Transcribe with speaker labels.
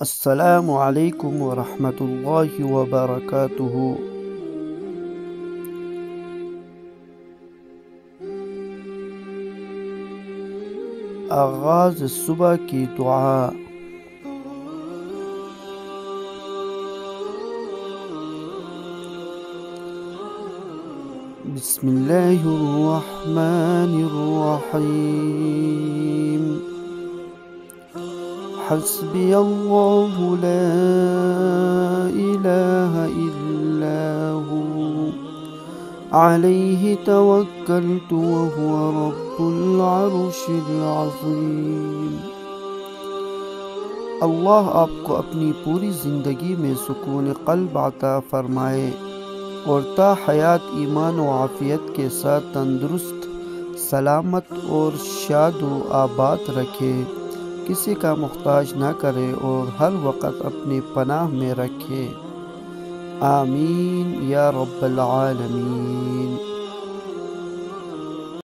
Speaker 1: السلام علیکم ورحمۃ اللہ وبرکاتہ۔ آغاز صبح کی دعا۔ بسم اللہ الرحمن الرحیم۔ حسبی اللہ لا الہ الا هو علیہ توکلت وہو رب العرش العظیم۔ اللہ آپ کو اپنی پوری زندگی میں سکون قلب عطا فرمائے اور تا حیات ایمان و عافیت کے ساتھ تندرست، سلامت اور شاد و آباد رکھے، کسی کا محتاج نہ کرے اور ہر وقت اپنی پناہ میں رکھے، آمین یا رب العالمین۔